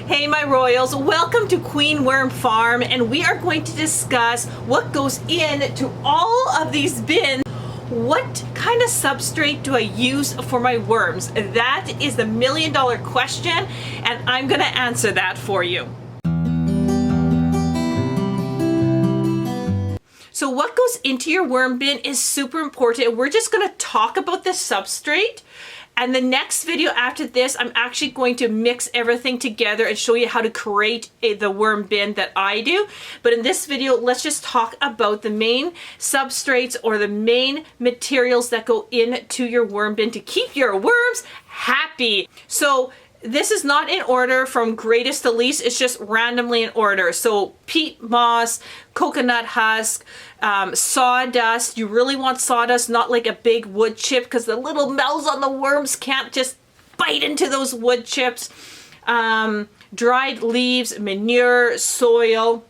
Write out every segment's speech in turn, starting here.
Hey my royals, welcome to Queen Worm Farm, and we are going to discuss what goes into all of these bins. What kind of substrate do I use for my worms? That is the million-dollar question, and I'm going to answer that for you. So what goes into your worm bin is super important. We're just going to talk about the substrate. And the next video after this, I'm actually going to mix everything together and show you how to create the worm bin that I do. But in this video, let's just talk about the main substrates or the main materials that go into your worm bin to keep your worms happy. So this is not in order from greatest to least, it's just randomly in order. So peat moss, coconut husk, sawdust. You really want sawdust, not like a big wood chip, because the little mouths on the worms can't just bite into those wood chips. Dried leaves, manure, soil,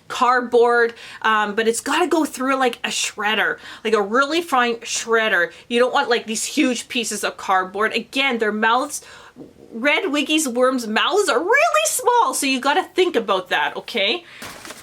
cardboard, but it's got to go through like a shredder, like a really fine shredder. You don't want like these huge pieces of cardboard. Again, their mouths, Red Wiggy's worms' mouths are really small, so you got to think about that, okay?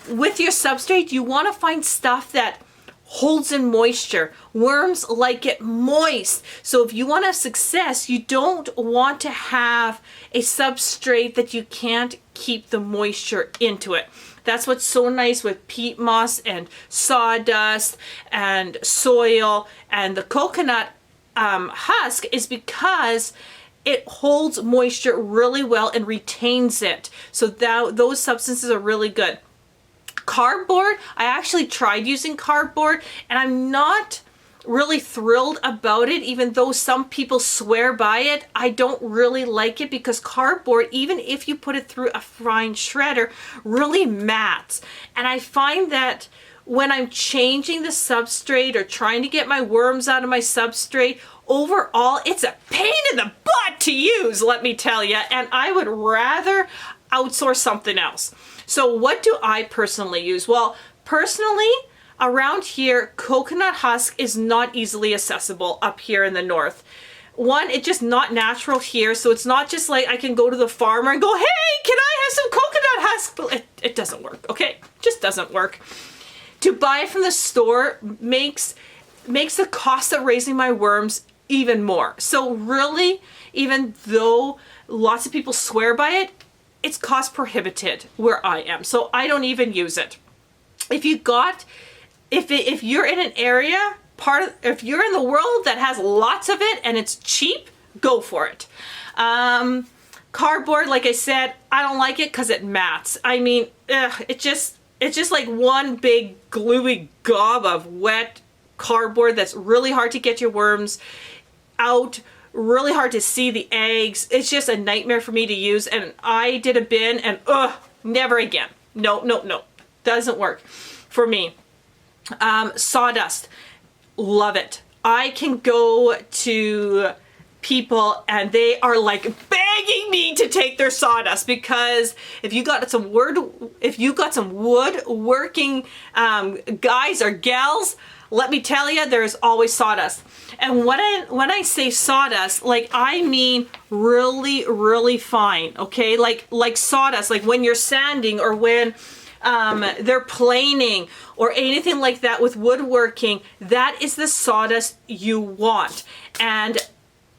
With your substrate, you want to find stuff that holds in moisture. Worms like it moist. So if you want to have success, you don't want to have a substrate that you can't keep the moisture into it. That's what's so nice with peat moss and sawdust and soil and the coconut husk is because it holds moisture really well and retains it. So those substances are really good. Cardboard, I actually tried using cardboard and I'm not really thrilled about it, even though some people swear by it. I don't really like it because cardboard, even if you put it through a fine shredder, really mats. And I find that when I'm changing the substrate or trying to get my worms out of my substrate, overall, it's a pain in the butt to use, let me tell you, and I would rather outsource something else. So what do I personally use? Well, personally, around here, coconut husk is not easily accessible up here in the north. One, it's just not natural here, so it's not just like I can go to the farmer and go, hey, can I have some coconut husk? But it doesn't work, okay? It just doesn't work. To buy it from the store makes the cost of raising my worms even more. So really, even though lots of people swear by it, it's cost prohibitive where I am. So I don't even use it. If you're in an area, if you're in the world that has lots of it and it's cheap, go for it. Cardboard, like I said, I don't like it because it mats. I mean, it's just like one big gluey gob of wet cardboard that's really hard to get your worms out, really hard to see the eggs. It's just a nightmare for me to use, and I did a bin and never again. No, doesn't work for me. Sawdust, love it. I can go to people and they are like begging me to take their sawdust, because if you got some woodworking guys or gals, let me tell you, there's always sawdust. And when I say sawdust, like I mean really, really fine, okay? Like sawdust, like when you're sanding or when they're planing or anything like that with woodworking, that is the sawdust you want. And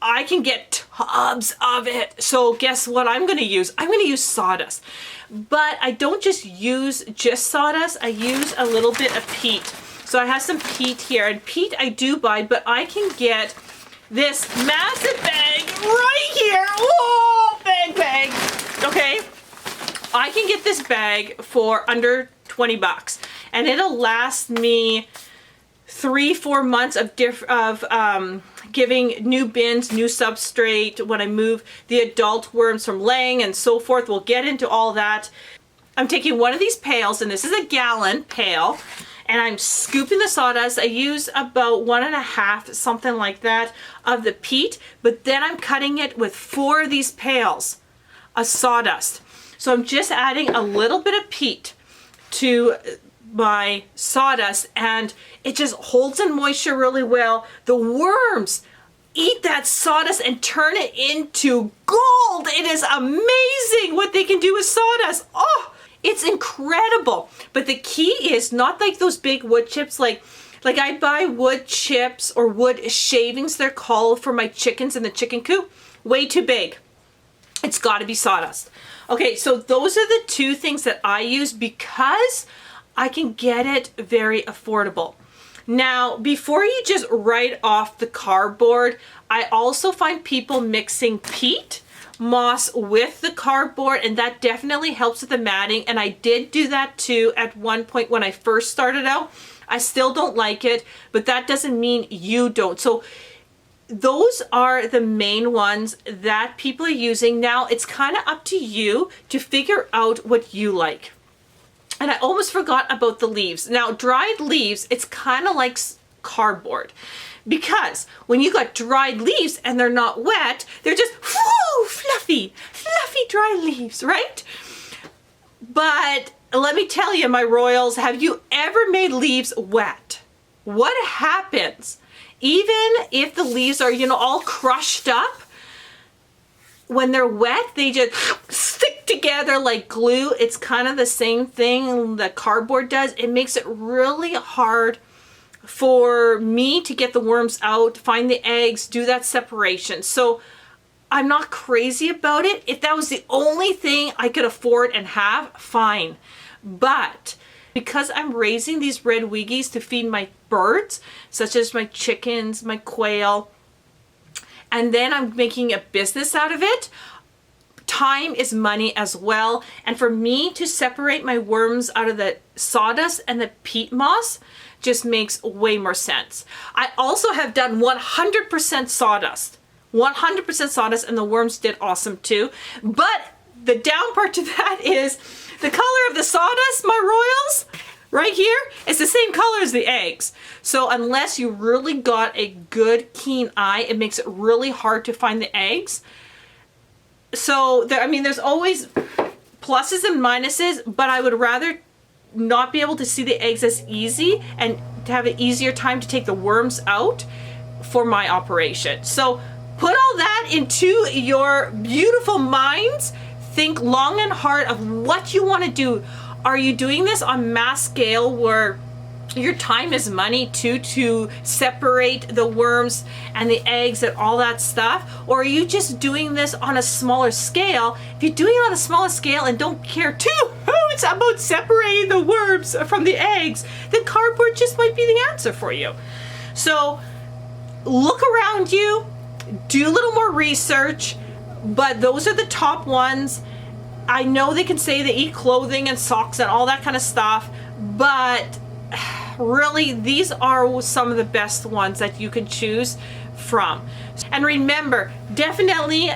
I can get tubs of it. So guess what I'm gonna use? I'm gonna use sawdust. But I don't just use sawdust, I use a little bit of peat. So I have some peat here, and peat I do buy, but I can get this massive bag right here. Whoa, bag, okay? I can get this bag for under 20 bucks, and it'll last me 3-4 months of giving new bins, new substrate, when I move the adult worms from laying and so forth. We'll get into all that. I'm taking one of these pails, and this is a gallon pail, and I'm scooping the sawdust. I use about 1.5, something like that, of the peat, but then I'm cutting it with 4 of these pails of sawdust. So I'm just adding a little bit of peat to my sawdust, and it just holds in moisture really well. The worms eat that sawdust and turn it into gold. It is amazing what they can do with sawdust. Oh, it's incredible. But the key is not like those big wood chips, like I buy wood chips or wood shavings, they're called, for my chickens in the chicken coop. Way too big. It's got to be sawdust. Okay, so those are the two things that I use because I can get it very affordable. Now, before you just write off the cardboard, I also find people mixing peat moss with the cardboard, and that definitely helps with the matting. And I did do that too at one point when I first started out. I still don't like it, but that doesn't mean you don't. So those are the main ones that people are using. Now it's kind of up to you to figure out what you like. And I almost forgot about the leaves. Now, dried leaves, it's kind of like cardboard, because when you got dried leaves and they're not wet, they're just whoo, fluffy dry leaves, right? But let me tell you, my royals, have you ever made leaves wet? What happens? Even if the leaves are, you know, all crushed up, when they're wet, they just stick together like glue. It's kind of the same thing that cardboard does. It makes it really hard for me to get the worms out, find the eggs, do that separation. So I'm not crazy about it. If that was the only thing I could afford and have, fine. But because I'm raising these red wiggies to feed my birds, such as my chickens, my quail, and then I'm making a business out of it, time is money as well. And for me to separate my worms out of the sawdust and the peat moss just makes way more sense. I also have done 100% sawdust. 100% sawdust, and the worms did awesome too. But the down part to that is the color of the sawdust, my royals, right here, is the same color as the eggs. So unless you really got a good keen eye, it makes it really hard to find the eggs. So there, I mean, there's always pluses and minuses, but I would rather not be able to see the eggs as easy and to have an easier time to take the worms out for my operation. So put all that into your beautiful minds. Think long and hard of what you want to do. Are you doing this on mass scale where your time is money too, to separate the worms and the eggs and all that stuff? Or are you just doing this on a smaller scale? If you're doing it on a smaller scale and don't care too much about separating the worms from the eggs, then cardboard just might be the answer for you. So look around you, do a little more research, but those are the top ones. I know they can say they eat clothing and socks and all that kind of stuff, but really these are some of the best ones that you can choose from. And remember, definitely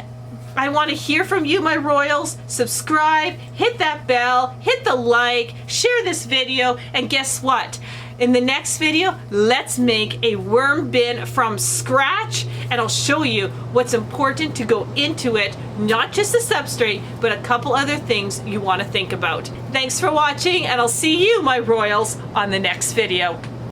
I want to hear from you, my royals. Subscribe, hit that bell, hit the like, share this video, and guess what? In the next video, let's make a worm bin from scratch, and I'll show you what's important to go into it, not just the substrate, but a couple other things you want to think about. Thanks for watching, and I'll see you, my royals, on the next video.